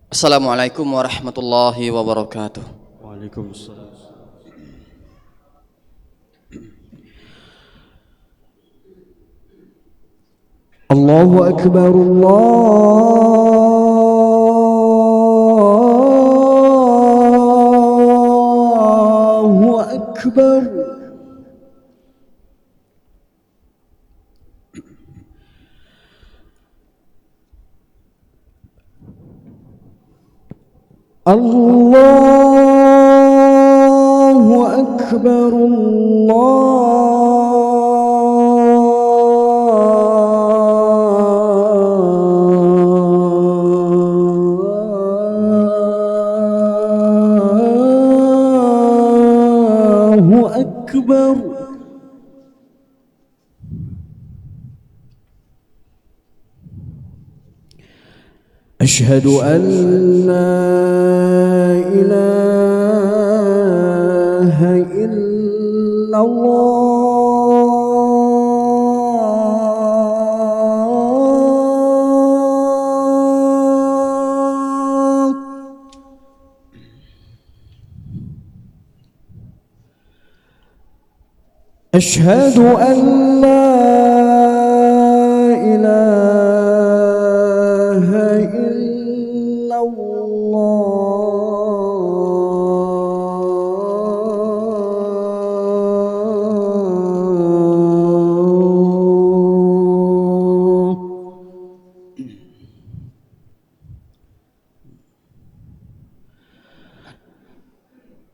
Assalamualaikum warahmatullahi wabarakatuh. Waalaikumsalam. Allahu Akbar, Allahu Akbar. Allahu Akbar, Allahu Akbar. أشهد أن لا إله إلا الله. أشهد أن لا إله إلا الله.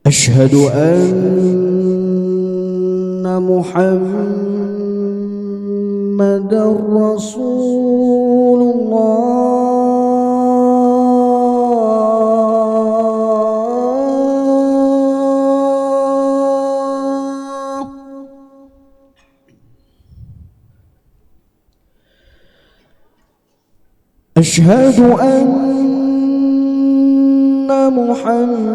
أشهد أن محمدًا رسول الله. أشهد أن محمدًا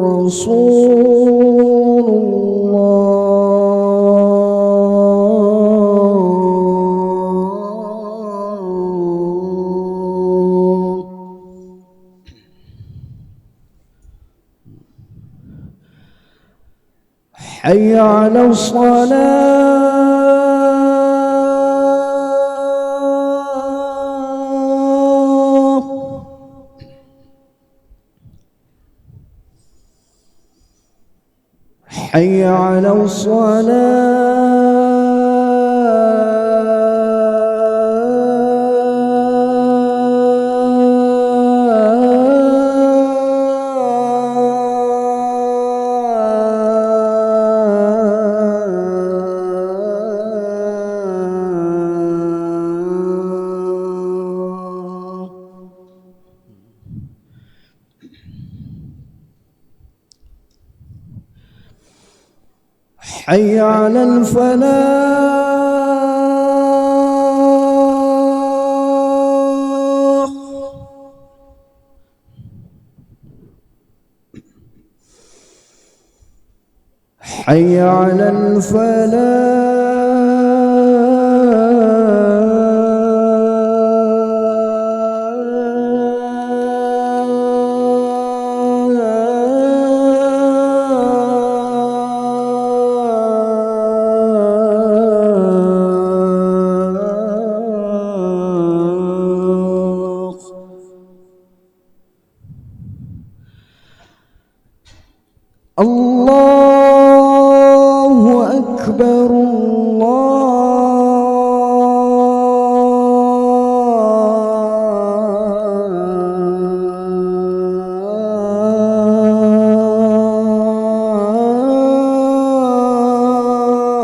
رسول الله. حي على الصلاة. حي على الصلاة. حي على الفلاح. حي على الفلاح. الله أكبر،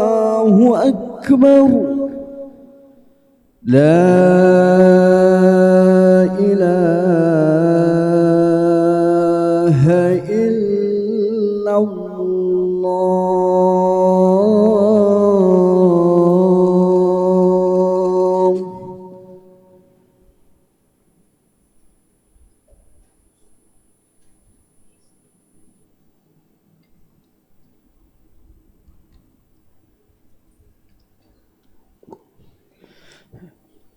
الله أكبر. لا إله إلا الله.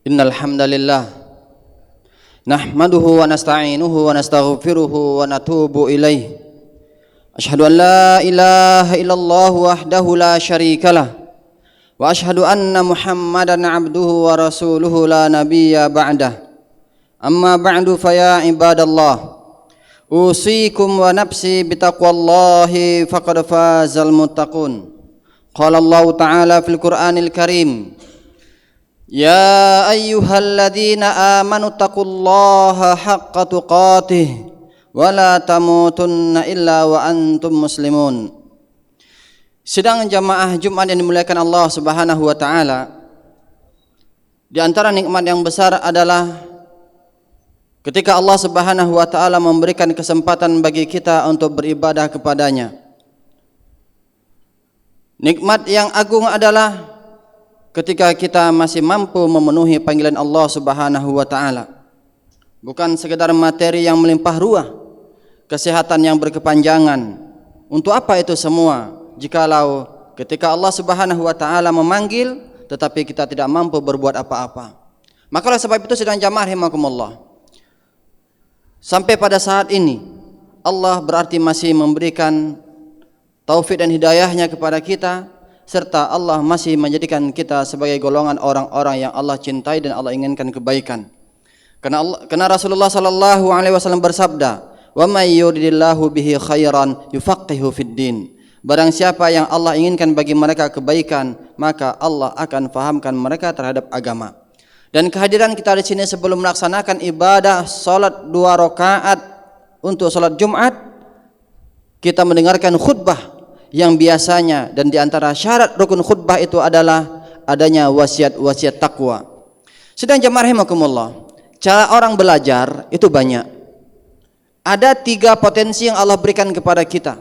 Innal hamdalillah Nahmaduhu wa nasta'inuhu wa nastaghfiruhu wa natubu ilaih. Ashhadu an la ilaha illallah wahdahu la syarikalah wa ashhadu anna Muhammadan abduhu wa rasuluhu la nabiyya ba'dah. Amma ba'du fa ya ibadallah, usikum wa nafsi bitaqwallahi faqad fazal muttaqun. Qala Allah Ta'ala fil Qur'anil Karim, ya ayyuhalladzina amanu taqullaha haqqa tuqatih wa la tamutunna illa wa antum muslimun. Sidang jamaah Jumat yang dimuliakan Allah Subhanahu wa taala, di antara nikmat yang besar adalah ketika Allah Subhanahu wa taala memberikan kesempatan bagi kita untuk beribadah kepadanya. Nikmat yang agung adalah ketika kita masih mampu memenuhi panggilan Allah Subhanahu wa taala. Bukan sekedar materi yang melimpah ruah, kesehatan yang berkepanjangan. Untuk apa itu semua jikalau ketika Allah Subhanahu wa taala memanggil tetapi kita tidak mampu berbuat apa-apa? Maka oleh sebab itu sedang jamaah rahimakumullah, sampai pada saat ini Allah berarti masih memberikan taufik dan hidayahnya kepada kita, serta Allah masih menjadikan kita sebagai golongan orang-orang yang Allah cintai dan Allah inginkan kebaikan. Karena Rasulullah sallallahu alaihi wasallam bersabda, "Wa may yuridillahu bihi khairan yufaqihu fid din." Barang siapa yang Allah inginkan bagi mereka kebaikan, maka Allah akan fahamkan mereka terhadap agama. Dan kehadiran kita di sini sebelum melaksanakan ibadah salat 2 rakaat untuk salat Jumat, kita mendengarkan khutbah yang biasanya, dan di antara syarat rukun khutbah itu adalah adanya wasiat-wasiat takwa. Sedang jamaah rahimakumullah, cara orang belajar itu banyak. Ada 3 potensi yang Allah berikan kepada kita: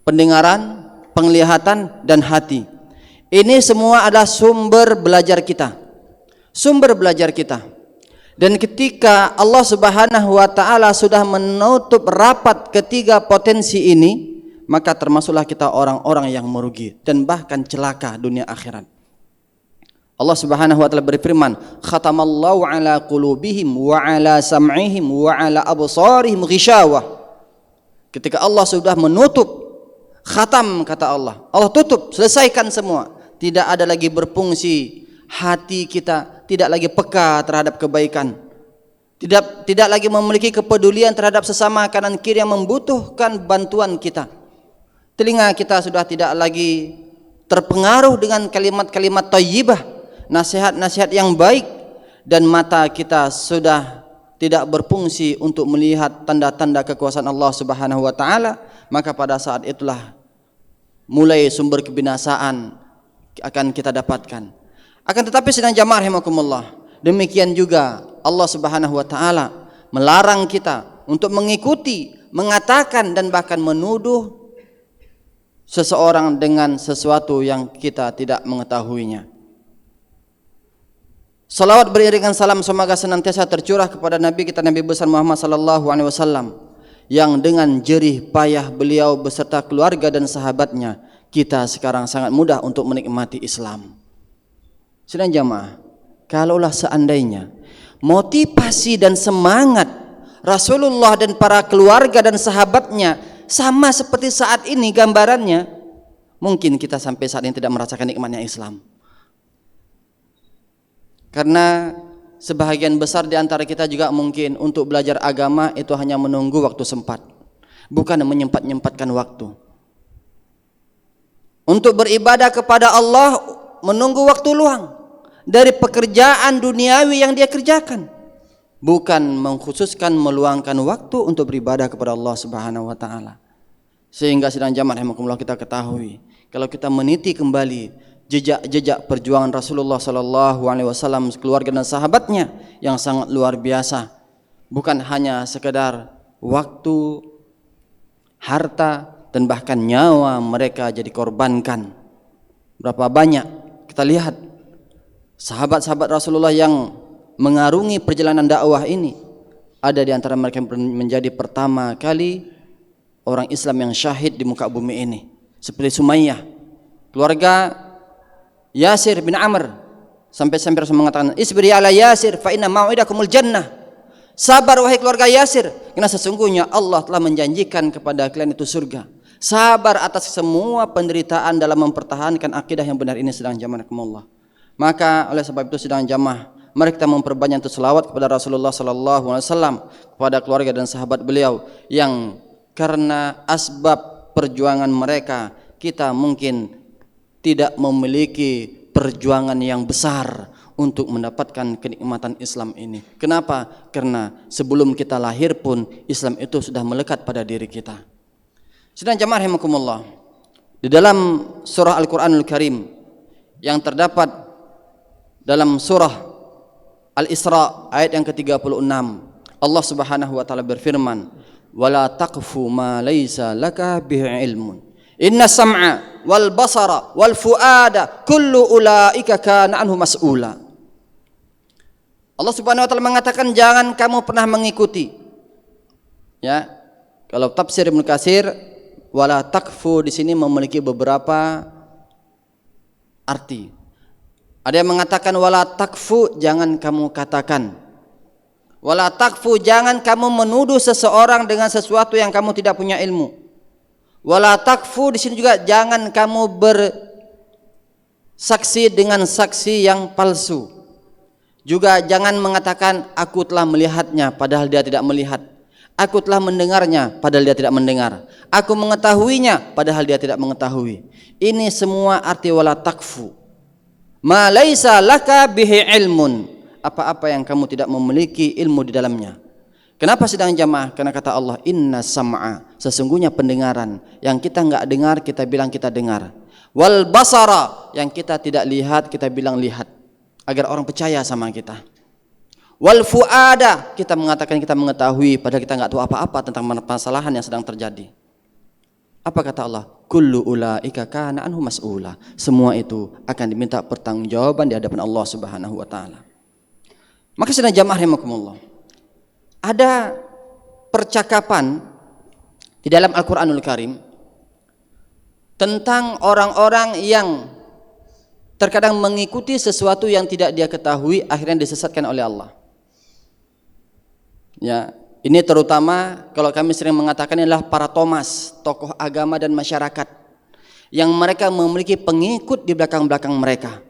pendengaran, penglihatan, dan hati. Ini semua adalah sumber belajar kita. Sumber belajar kita. Dan ketika Allah Subhanahu wa taala sudah menutup rapat ketiga potensi ini, maka termasuklah kita orang-orang yang merugi dan bahkan celaka dunia akhirat. Allah Subhanahu wa taala berfirman, khatamallahu ala qulubihim wa ala sam'ihim wa ala absarihim ghishawah. Ketika Allah sudah menutup, khatam kata Allah, Allah tutup, selesaikan semua. Tidak ada lagi berfungsi hati kita, tidak lagi peka terhadap kebaikan, tidak lagi memiliki kepedulian terhadap sesama kanan kiri yang membutuhkan bantuan kita. Telinga kita sudah tidak lagi terpengaruh dengan kalimat-kalimat thayyibah, nasihat-nasihat yang baik, dan mata kita sudah tidak berfungsi untuk melihat tanda-tanda kekuasaan Allah Subhanahu wa taala. Maka pada saat itulah mulai sumber kebinasaan akan kita dapatkan. Akan tetapi sedang jamaah rahimakumullah, demikian juga Allah Subhanahu wa taala melarang kita untuk mengikuti, mengatakan, dan bahkan menuduh seseorang dengan sesuatu yang kita tidak mengetahuinya. Salawat beriringan salam semoga senantiasa tercurah kepada Nabi kita, Nabi besar Muhammad sallallahu alaihi wasallam, yang dengan jerih payah beliau beserta keluarga dan sahabatnya kita sekarang sangat mudah untuk menikmati Islam. Sedang jamaah, kalaulah seandainya motivasi dan semangat Rasulullah dan para keluarga dan sahabatnya sama seperti saat ini gambarannya, mungkin kita sampai saat ini tidak merasakan nikmatnya Islam. Karena sebahagian besar di antara kita juga mungkin untuk belajar agama itu hanya menunggu waktu sempat, bukan menyempat-nyempatkan waktu. Untuk beribadah kepada Allah menunggu waktu luang dari pekerjaan duniawi yang dia kerjakan, bukan mengkhususkan meluangkan waktu untuk beribadah kepada Allah Subhanahu wa taala. Sehingga sedang jamaah rahimakumullah, kita ketahui kalau kita meniti kembali jejak-jejak perjuangan Rasulullah sallallahu alaihi wasallam, keluarga dan sahabatnya yang sangat luar biasa, bukan hanya sekedar waktu, harta, dan bahkan nyawa mereka jadi korbankan. Berapa banyak kita lihat sahabat-sahabat Rasulullah yang mengarungi perjalanan dakwah ini, ada di antara mereka yang menjadi pertama kali orang Islam yang syahid di muka bumi ini, seperti Sumayyah, keluarga Yasir bin Amr, sampai Rasul mengatakan, isbiri ala Yasir fa inna mau'idakumul jannah. Sabar wahai keluarga Yasir, karena sesungguhnya Allah telah menjanjikan kepada kalian itu surga. Sabar atas semua penderitaan dalam mempertahankan akidah yang benar ini sedang jamaah. Maka oleh sebab itu sedang jamaah, mari kita memperbanyak untuk selawat kepada Rasulullah sallallahu alaihi wasallam, kepada keluarga dan sahabat beliau yang karena asbab perjuangan mereka kita mungkin tidak memiliki perjuangan yang besar untuk mendapatkan kenikmatan Islam ini. Kenapa? Karena sebelum kita lahir pun Islam itu sudah melekat pada diri kita. Sedang jamaah rahimakumullah, di dalam surah Al-Qur'anul Karim yang terdapat dalam surah Al-Isra ayat yang ke-36, Allah Subhanahu wa taala berfirman, "Wala taqfu ma laisa laka bihi ilmun. Inna sam'a wal basara wal fuada kullu ulaika kana anhu mas'ula." Allah Subhanahu wa taala mengatakan jangan kamu pernah mengikuti. Ya. Kalau tafsir Ibnu Katsir, wala taqfu di sini memiliki beberapa arti. Ada yang mengatakan wala taqfu, jangan kamu katakan. Wala taqfu, jangan kamu menuduh seseorang dengan sesuatu yang kamu tidak punya ilmu. Wala taqfu di sini juga jangan kamu bersaksi dengan saksi yang palsu. Juga jangan mengatakan aku telah melihatnya padahal dia tidak melihat. Aku telah mendengarnya padahal dia tidak mendengar. Aku mengetahuinya padahal dia tidak mengetahui. Ini semua arti wala taqfu. Ma laisa laka bihi ilmun. Apa-apa yang kamu tidak memiliki ilmu di dalamnya. Kenapa sedang jamaah? Karena kata Allah, inna sam'a, sesungguhnya pendengaran yang kita enggak dengar kita bilang kita dengar. Wal basara, yang kita tidak lihat kita bilang lihat, agar orang percaya sama kita. Wal fuada, kita mengatakan kita mengetahui padahal kita enggak tahu apa-apa tentang permasalahan yang sedang terjadi. Apa kata Allah? Kullu ulaika kana anhu mas'ula. Semua itu akan diminta pertanggungjawaban di hadapan Allah Subhanahu wa taala. Maka sedang jamaah rahimakumullah, ada percakapan di dalam Al-Qur'anul Karim tentang orang-orang yang terkadang mengikuti sesuatu yang tidak dia ketahui, akhirnya disesatkan oleh Allah. Ya, ini terutama kalau kami sering mengatakan adalah para Thomas, tokoh agama dan masyarakat yang mereka memiliki pengikut di belakang-belakang mereka.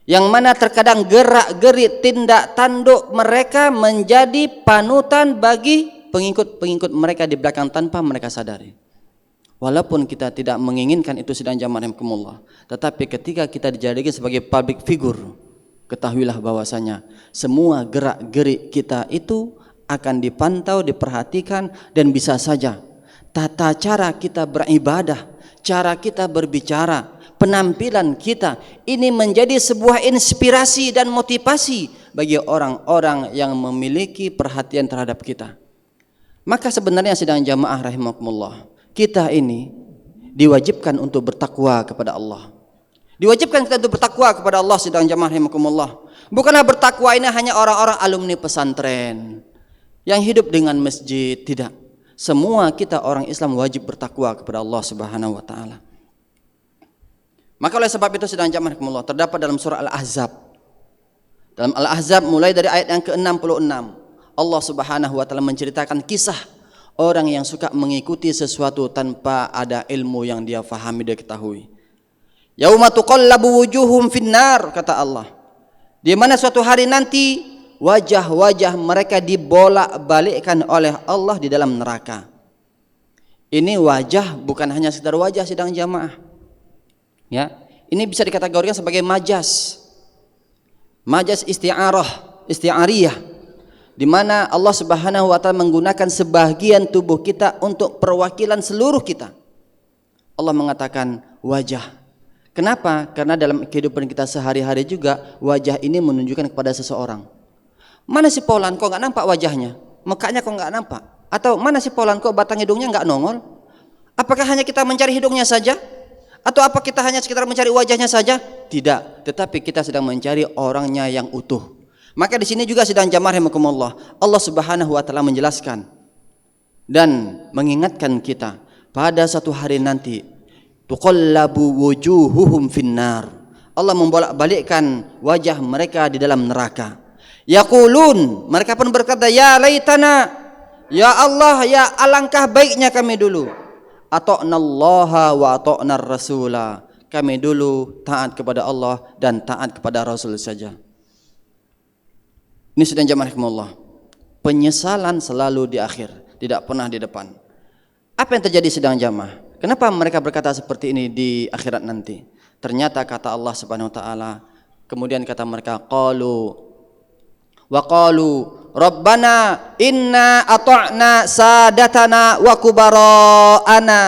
Yang mana terkadang gerak-gerik tindak tanduk mereka menjadi panutan bagi pengikut-pengikut mereka di belakang tanpa mereka sadari. Walaupun kita tidak menginginkan itu sedang jamaah rahimakumullah, tetapi ketika kita dijadikan sebagai public figure, ketahuilah bahwasanya semua gerak-gerik kita itu akan dipantau, diperhatikan, dan bisa saja tata cara kita beribadah, cara kita berbicara, penampilan kita ini menjadi sebuah inspirasi dan motivasi bagi orang-orang yang memiliki perhatian terhadap kita. Maka sebenarnya sedang jamaah rahimakumullah, kita ini diwajibkan untuk bertakwa kepada Allah. Diwajibkan kita untuk bertakwa kepada Allah sedang jamaah rahimakumullah. Bukanlah bertakwa ini hanya orang-orang alumni pesantren yang hidup dengan masjid, tidak. Semua kita orang Islam wajib bertakwa kepada Allah Subhanahu wa taala. Maka oleh sebab itu sedang jamaah rahimakumullah, terdapat dalam surah Al-Ahzab. Dalam Al-Ahzab mulai dari ayat yang ke-66, Allah Subhanahu wa taala menceritakan kisah orang yang suka mengikuti sesuatu tanpa ada ilmu yang dia fahami, dia ketahui. Yauma tuqallabu wujuhum finnar, kata Allah. Di mana suatu hari nanti wajah-wajah mereka dibolak-balikkan oleh Allah di dalam neraka. Ini wajah bukan hanya sekedar wajah sedang jamaah. Ya, ini bisa dikategorikan sebagai majas isti'ariyah, di mana Allah Subhanahu wa taala menggunakan sebagian tubuh kita untuk perwakilan seluruh kita. Allah mengatakan wajah. Kenapa? Karena dalam kehidupan kita sehari-hari juga wajah ini menunjukkan kepada seseorang. Mana si Paulan kok nggak nampak wajahnya? Mukanya kok nggak nampak? Atau mana si Paulan kok batang hidungnya nggak nongol? Apakah hanya kita mencari hidungnya saja? Atau apa kita hanya sekedar mencari wajahnya saja? Tidak, tetapi kita sedang mencari orangnya yang utuh. Maka di sini juga sedang jamaah rahimakumullah, Allah Subhanahu wa taala menjelaskan dan mengingatkan kita pada satu hari nanti tuqallabu wujuhuhum finnar. Allah membolak-balikkan wajah mereka di dalam neraka. Yaqulun, mereka pun berkata, ya laitana, ya Allah, ya alangkah baiknya kami dulu. Ata'nallaha wa ata'nar rasula. Kami dulu taat kepada Allah dan taat kepada Rasul saja. Ini sedang jamaah rahimakumullah. Penyesalan selalu di akhir, tidak pernah di depan. Apa yang terjadi sedang jamaah? Kenapa mereka berkata seperti ini di akhirat nanti? Ternyata kata Allah Subhanahu wa taala, kemudian kata mereka, qalu rabbana inna ata'na sadatana wa kubara'ana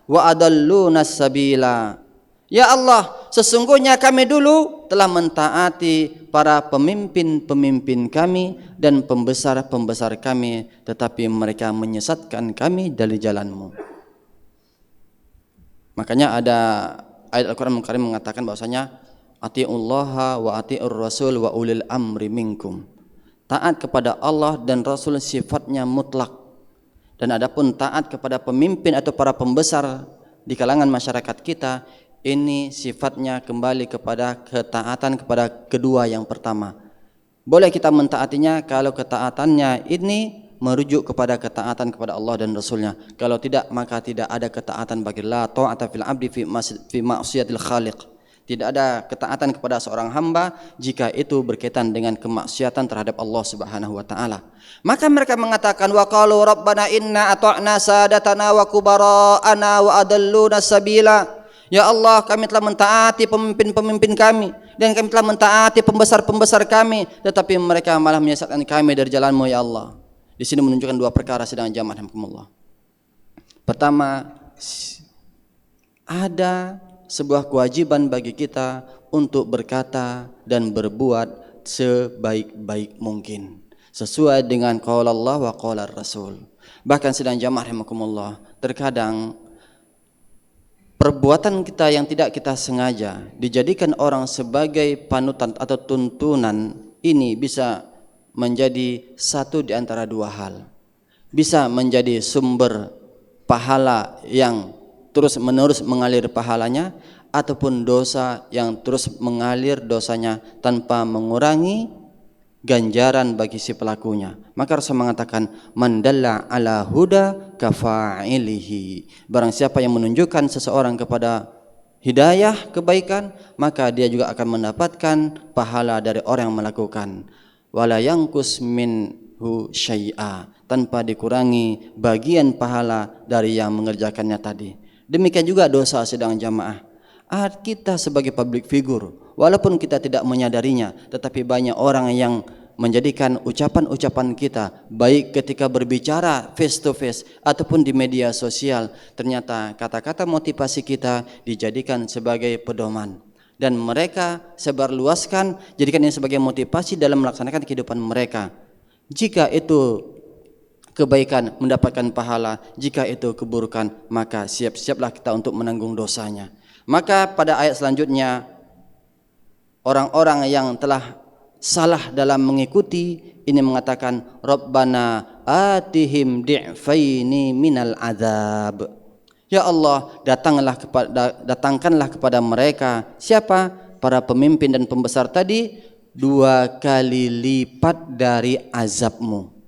wa adalluna sabila. Ya Allah, sesungguhnya kami dulu telah mentaati para pemimpin-pemimpin kami dan pembesar-pembesar kami, tetapi mereka menyesatkan kami dari jalan-Mu. Makanya ada ayat Al-Quran Al-Karim mengatakan bahwasanya atiullaha wa atiur rasul wa ulil amri minkum. Taat kepada Allah dan Rasul sifatnya mutlak. Dan adapun taat kepada pemimpin atau para pembesar di kalangan masyarakat kita, ini sifatnya kembali kepada ketaatan kepada kedua yang pertama. Boleh kita mentaatinya kalau ketaatannya ini merujuk kepada ketaatan kepada Allah dan Rasulnya. Kalau tidak, maka tidak ada ketaatan bagi la ta'ata fil abdi fi ma'siyatil khaliq. Tidak ada ketaatan kepada seorang hamba jika itu berkaitan dengan kemaksiatan terhadap Allah Subhanahu wa taala. Maka mereka mengatakan, wa qalu rabbana inna ata'na sadatana wa kubara'ana wa adalluna sabila. Ya Allah, kami telah mentaati pemimpin-pemimpin kami dan kami telah mentaati pembesar-pembesar kami, tetapi mereka malah menyesatkan kami dari jalan-Mu ya Allah. Di sini menunjukkan dua perkara sedang jamaah rahimakumullah. Pertama, ada sebuah kewajiban bagi kita untuk berkata dan berbuat sebaik-baik mungkin sesuai dengan qaul Allah wa qaul Rasul. Bahkan sedang jamaah rahimakumullah, terkadang perbuatan kita yang tidak kita sengaja dijadikan orang sebagai panutan atau tuntunan, ini bisa menjadi satu di antara dua hal. Bisa menjadi sumber pahala yang terus menerus mengalir pahalanya, ataupun dosa yang terus mengalir dosanya tanpa mengurangi ganjaran bagi si pelakunya. Maka Rasul mengatakan, man dalla ala huda kafa'ilihi. Barang siapa yang menunjukkan seseorang kepada hidayah kebaikan, maka dia juga akan mendapatkan pahala dari orang yang melakukan. Wala yanqus minhu syai'a, tanpa dikurangi bagian pahala dari yang mengerjakannya tadi. Demikian juga dosa sedang jamaah. Kita sebagai public figure, walaupun kita tidak menyadarinya, tetapi banyak orang yang menjadikan ucapan-ucapan kita, baik ketika berbicara face to face ataupun di media sosial, ternyata kata-kata motivasi kita dijadikan sebagai pedoman, dan mereka sebarluaskan, jadikan ini sebagai motivasi dalam melaksanakan kehidupan mereka. Jika itu kebaikan mendapatkan pahala, jika itu keburukan maka siap-siaplah kita untuk menanggung dosanya. Maka pada ayat selanjutnya, orang-orang yang telah salah dalam mengikuti ini mengatakan, Rabbana atihim di'faini minal azab. Ya Allah, datangkanlah kepada mereka, siapa? Para pemimpin dan pembesar tadi, 2 kali lipat dari azab-Mu.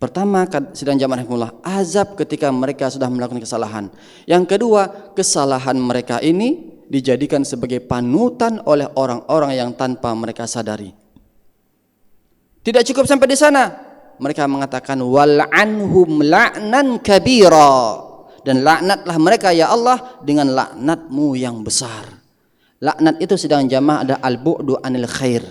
Pertama, sedang jamaah rahimakumullah, azab ketika mereka sudah melakukan kesalahan. Yang kedua, kesalahan mereka ini dijadikan sebagai panutan oleh orang-orang yang tanpa mereka sadari. Tidak cukup sampai di sana, mereka mengatakan wal'anhum la'nan kabira, dan laknatlah mereka ya Allah dengan laknat-Mu yang besar. Laknat itu sedang jamaah ada al-bu'du anil khair.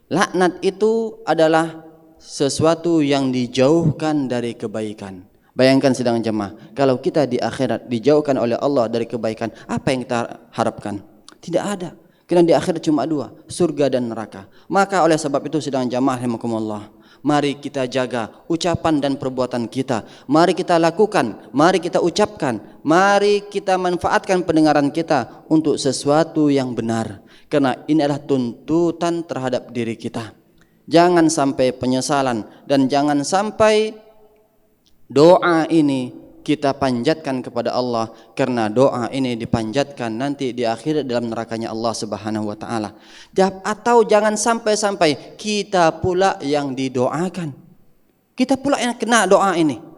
Laknat itu adalah sesuatu yang dijauhkan dari kebaikan. Bayangkan sedang jemaah, kalau kita di akhirat dijauhkan oleh Allah dari kebaikan, apa yang kita harapkan? Tidak ada. Karena di akhirat cuma 2, surga dan neraka. Maka oleh sebab itu sedang jemaah rahimakumullah, mari kita jaga ucapan dan perbuatan kita. Mari kita lakukan, mari kita ucapkan, mari kita manfaatkan pendengaran kita untuk sesuatu yang benar. Karena ini adalah tuntutan terhadap diri kita. Jangan sampai penyesalan dan jangan sampai doa ini kita panjatkan kepada Allah, karena doa ini dipanjatkan nanti di akhir dalam nerakanya Allah Subhanahu wa taala. Atau jangan sampai-sampai kita pula yang didoakan. Kita pula yang kena doa ini.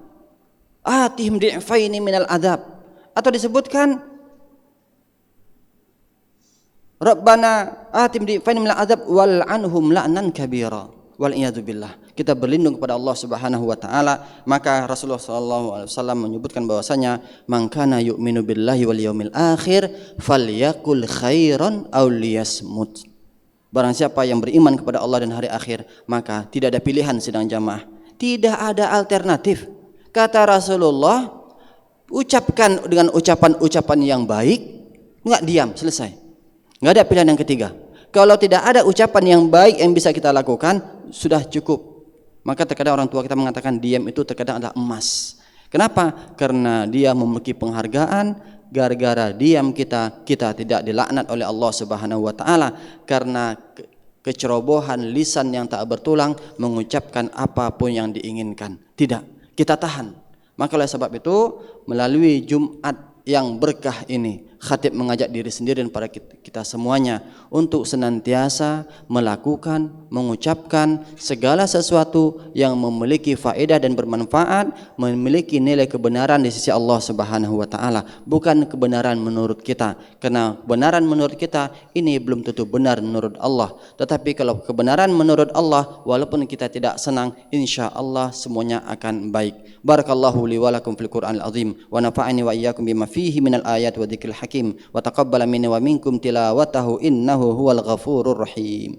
Atihim di'faini minal adab. Atau disebutkan Rabbana atihim di'faini minal adab wal anhum la'nan kabira. Wal iyadu billah. Kita berlindung kepada Allah Subhanahu wa taala. Maka Rasulullah sallallahu alaihi wasallam menyebutkan bahwasanya man kana yu'minu billahi wal yaumil akhir falyakul khairan aw liyasmut. Barang siapa yang beriman kepada Allah dan hari akhir, maka tidak ada pilihan sidang jamaah. Tidak ada alternatif. Kata Rasulullah, ucapkan dengan ucapan-ucapan yang baik, enggak diam, selesai. Enggak ada pilihan yang ketiga. Kalau tidak ada ucapan yang baik yang bisa kita lakukan, sudah cukup. Maka terkadang orang tua kita mengatakan diam itu terkadang adalah emas. Kenapa? Karena dia memiliki penghargaan. Gara-gara diam kita tidak dilaknat oleh Allah Subhanahu wa taala karena kecerobohan lisan yang tak bertulang mengucapkan apapun yang diinginkan. Tidak, kita tahan. Maka oleh sebab itu melalui Jumat yang berkah ini, khatib mengajak diri sendiri dan para kita semuanya untuk senantiasa melakukan, mengucapkan segala sesuatu yang memiliki faedah dan bermanfaat, memiliki nilai kebenaran di sisi Allah Subhanahu wa taala, bukan kebenaran menurut kita. Karena kebenaran menurut kita ini belum tentu benar menurut Allah. Tetapi kalau kebenaran menurut Allah, walaupun kita tidak senang, insya Allah semuanya akan baik. Barakallahu li wa lakum fil Qur'anil azim wa nafa'ani wa iyyakum bima fihi minal ayat wa dzikril hakim wa taqabbala minni wa minkum tilawatahu innahu huwal ghafurur rahim.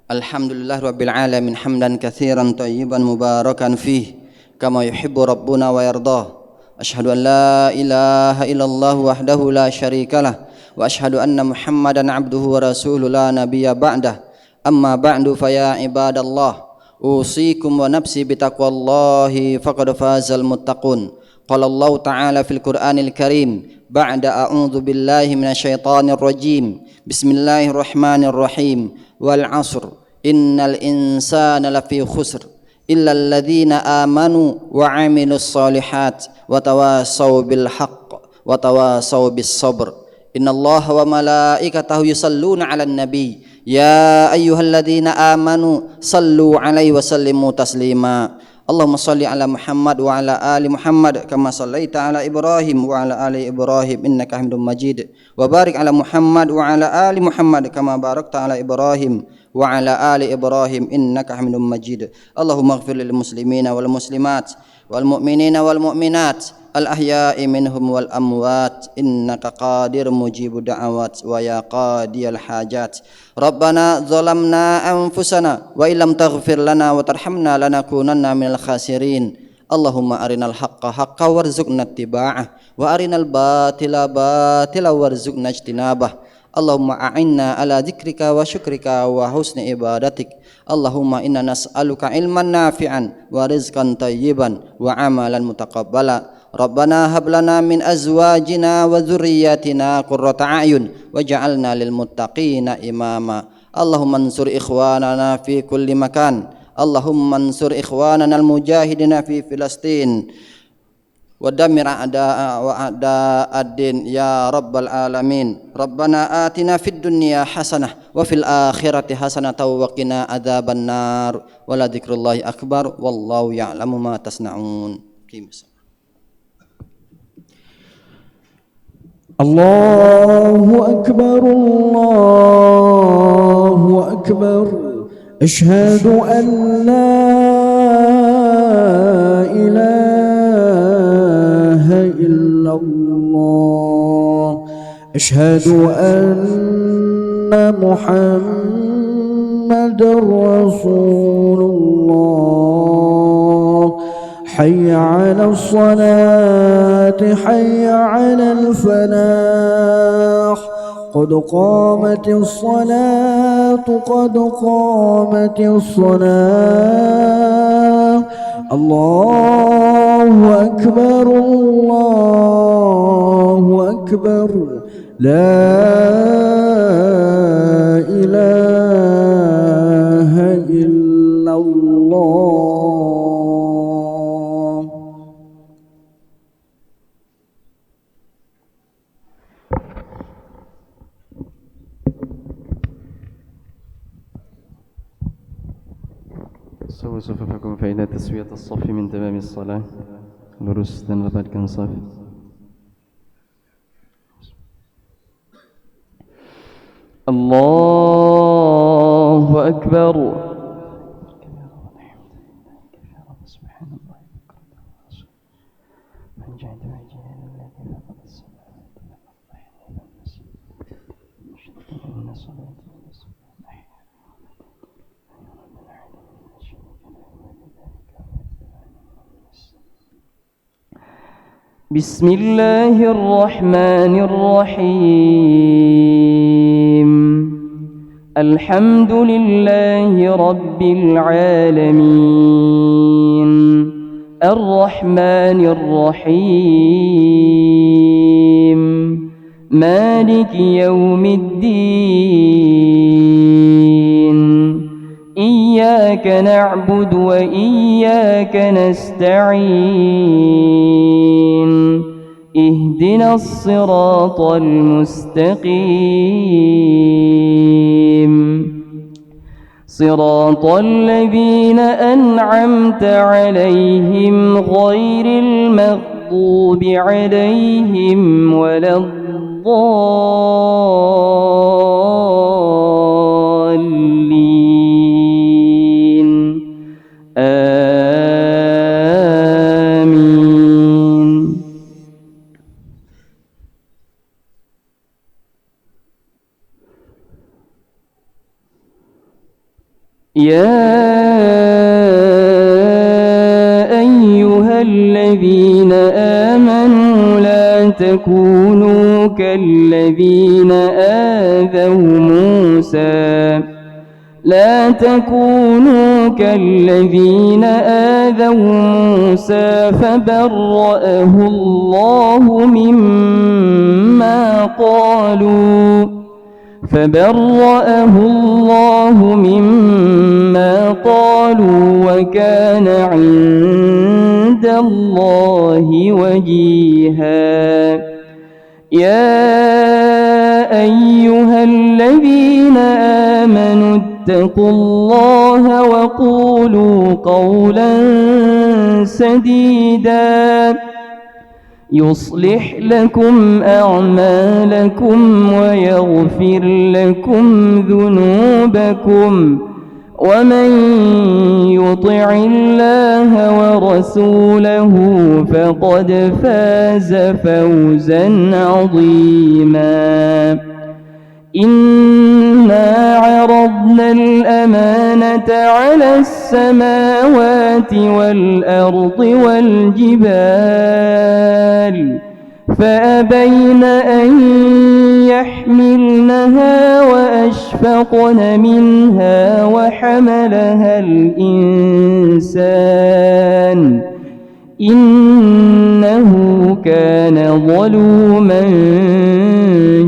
Alhamdulillah rabbil alamin hamdan katsiran thayyiban mubarakan fih kama yuhibbu rabbuna wa yardah. Asyhadu an la ilaha illallah wahdahu la syarikalah wa asyhadu anna Muhammadan abduhu wa rasuluhu la nabiyya ba'dah. Amma ba'du fa ya ibadallah usikum wa nafsi bitaqwallahi faqad fazal muttaqun. Qala Allah ta'ala fil Qur'anil Karim ba'da a'udzu billahi minasyaitonir rajim. Bismillahirrahmanirrahim. Wal 'asr innal insana lafi khusr illa alladhina amanu wa 'amilus solihat wa tawasaw bil haqq wa tawasaw bis sabr. Innallaha wa malaikatahu yusalluna 'alan nabi ya ayyuhalladzina amanu sallu 'alaihi wa sallimu taslima. Allahumma salli ala Muhammad wa ala ali Muhammad kama sallaita ala Ibrahim wa ala ali Ibrahim innaka Hamidum Majid wa barik ala Muhammad wa ala ali Muhammad kama barakta ala Ibrahim wa ala ali Ibrahim innaka Hamidum Majid. Allahumma ighfir lil muslimina wal muslimat wal mu'minina wal mu'minat al ahya'i minhum wal amwat innaka qadir mujibu da'awat wa ya qadiyal hajat. Rabbana zalamna anfusana wa illam taghfir lana wa tarhamna lanakunanna minal khasirin. Allahumma arinal haqqa haqqa warzuqna ittiba'ah wa arinal batila batila warzuqna ijtinabah. Allahumma a'inna ala dzikrika wa syukrika wa husni ibadatik. Allahumma inna nas'aluka ilman nafi'an wa rizqan tayyiban wa amalan mutaqabbala. Rabbana hab lana min azwajina wa dzurriyyatina qurrata a'yun waj'alna lil muttaqina imama. Allahumma ansur ikhwanana fi kulli makan. Allahumma ansur ikhwanana al mujahidina fi Filastin wa dammir a'da'a wa a'da'a ad-din ya rabbal alamin. Rabbana atina fid dunya hasanah wa fil akhirati hasanah wa qina adzaban nar. Wa la dzikrullahi akbar wallahu ya'lamu ma tasna'un. Allahu akbar, Allahu akbar. Asyhadu an la ilaha illallah. Asyhadu anna Muhammadar Rasulullah. حي على الصلاة حي على الفلاح قد قامت الصلاة قد قامت الصلاة الله الله أكبر الله أكبر لا إله إلا الله. سووا صفوفكم فإن تسوية الصف من تمام الصلاة. Lurus dan rapatkan saf. Allahu Akbar. بسم الله الرحمن الرحيم. الحمد لله رب العالمين الرحمن الرحيم مالك يوم الدين إياك نعبد وإياك نستعين اهدنا الصراط المستقيم صراط الذين أنعمت عليهم غير المغضوب عليهم ولا الضالين آمين. يا أيها الذين آمنوا لا تكونوا كالذين آذوا موسى فبرأه الله مما قالوا وكان عند الله وجيها. يا أيها الذين آمنوا اتقوا الله وقولوا قولا سديدا يصلح لكم أعمالكم ويغفر لكم ذنوبكم ومن يطع الله ورسوله فقد فاز فوزا عظيما. إنا عرضنا الأمانة على السماوات والأرض والجبال فأبين أن يحملنها وأشفقن منها وحملها الإنسان إنه كان ظلوما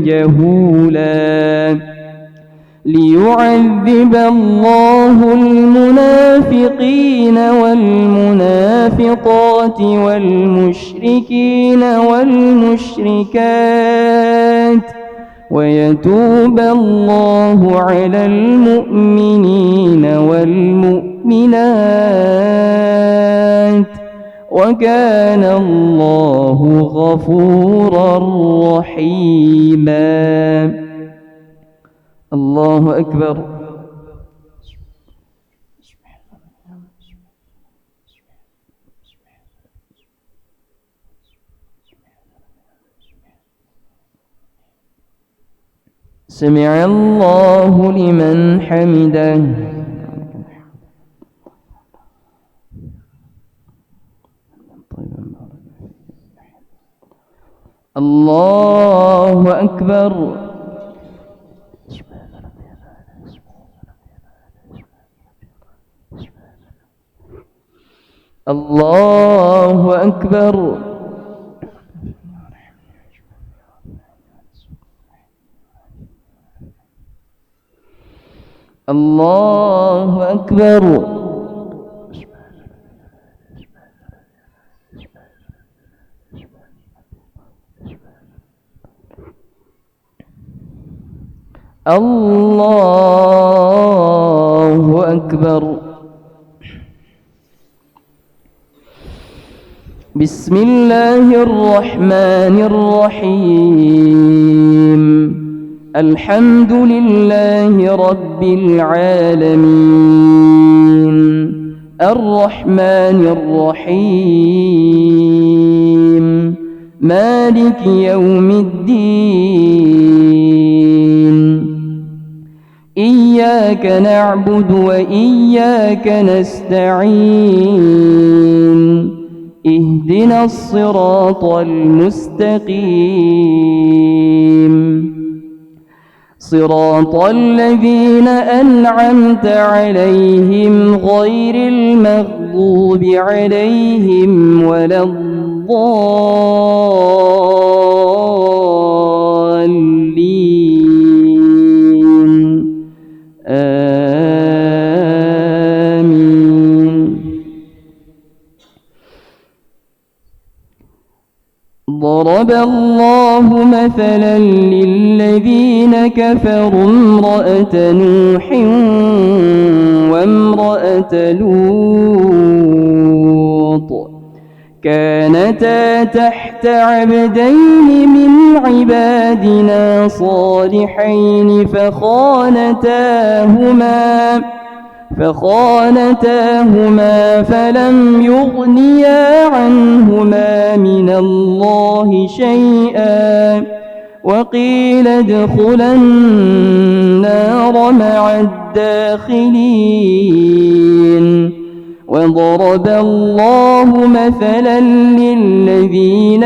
جهولا. ليعذب الله المنافقين والمنافقات والمشركين والمشركات ويتوب الله على المؤمنين والمؤمنات وكان الله غفورا رحيما. الله أكبر. سمع الله لمن حمده. الله أكبر. الله أكبر. الله أكبر. الله أكبر. بسم الله الرحمن الرحيم. الحمد لله رب العالمين الرحمن الرحيم مالك يوم الدين إياك نعبد وإياك نستعين اهدنا الصراط المستقيم صراط الذين أنعمت عليهم غير المغضوب عليهم ولا الضالين آمين. ضرب الله مثلا للذين كفروا امرأة نوح وامرأة لوط كانتا تحت عبدين من عبادنا صالحين فخانتاهما فلم يغنيا عنهما من الله شيئا وقيل ادخلا النار مع الداخلين. وضرب الله مثلا للذين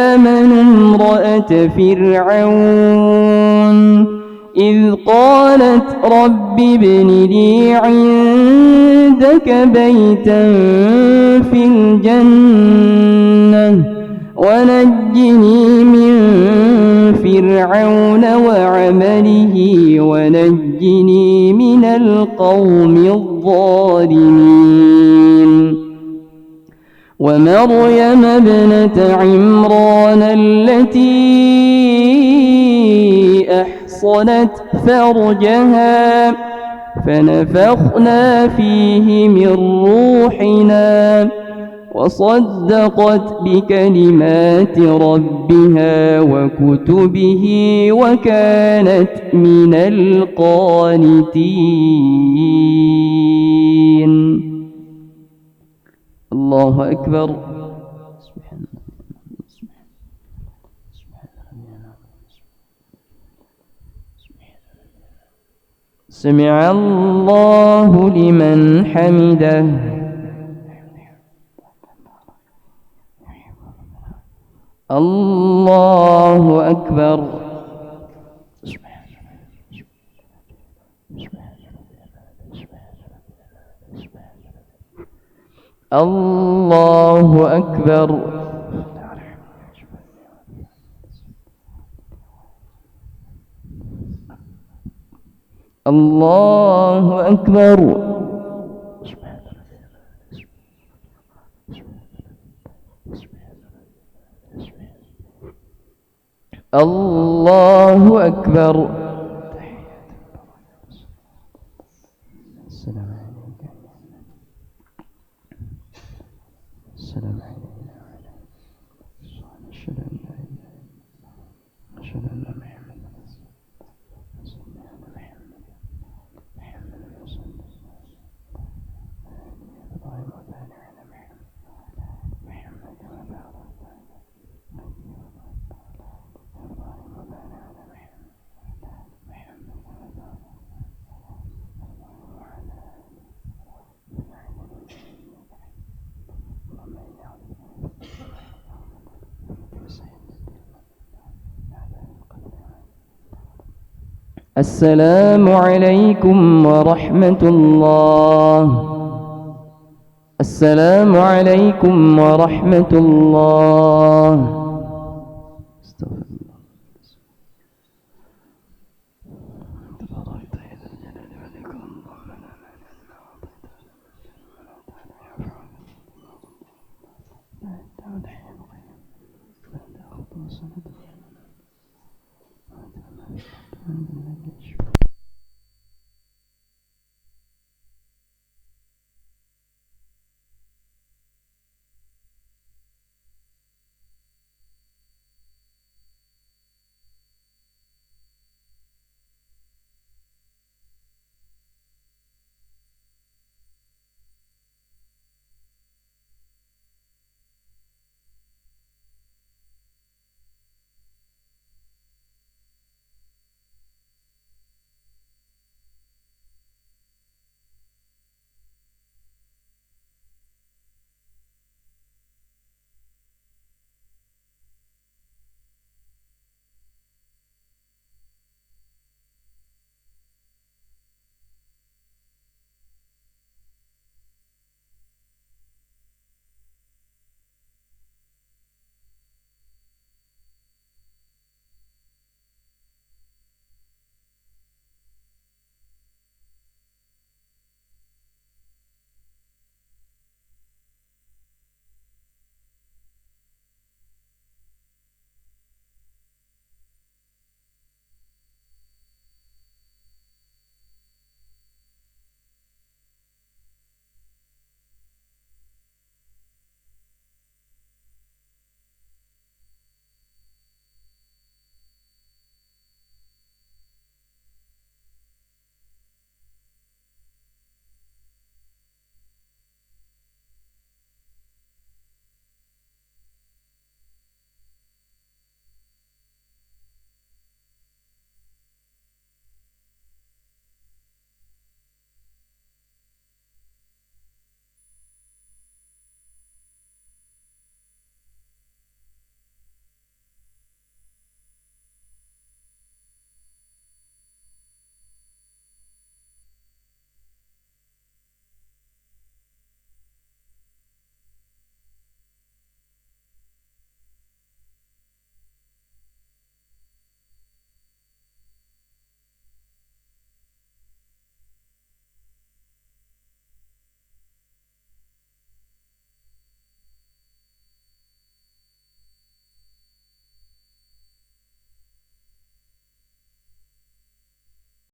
آمنوا امرأة فرعون إذ قالت رب ابن لي عندك بيتا في الجنة ونجني من فرعون وعمله ونجني من القوم الظالمين. ومريم ابنة عمران التي أحصنت فرجها فنفخنا فيه من روحنا وصدقت بكلمات ربها وكتبه وكانت من القانتين. الله أكبر. سمع الله لمن حمده. الله أكبر. الله أكبر. الله أكبر. الله أكبر. السلام عليكم. السلام عليكم. أشهد أن لا إله إلا الله أشهد أن محمدا رسول الله السلام عليكم ورحمة الله. السلام عليكم ورحمة الله.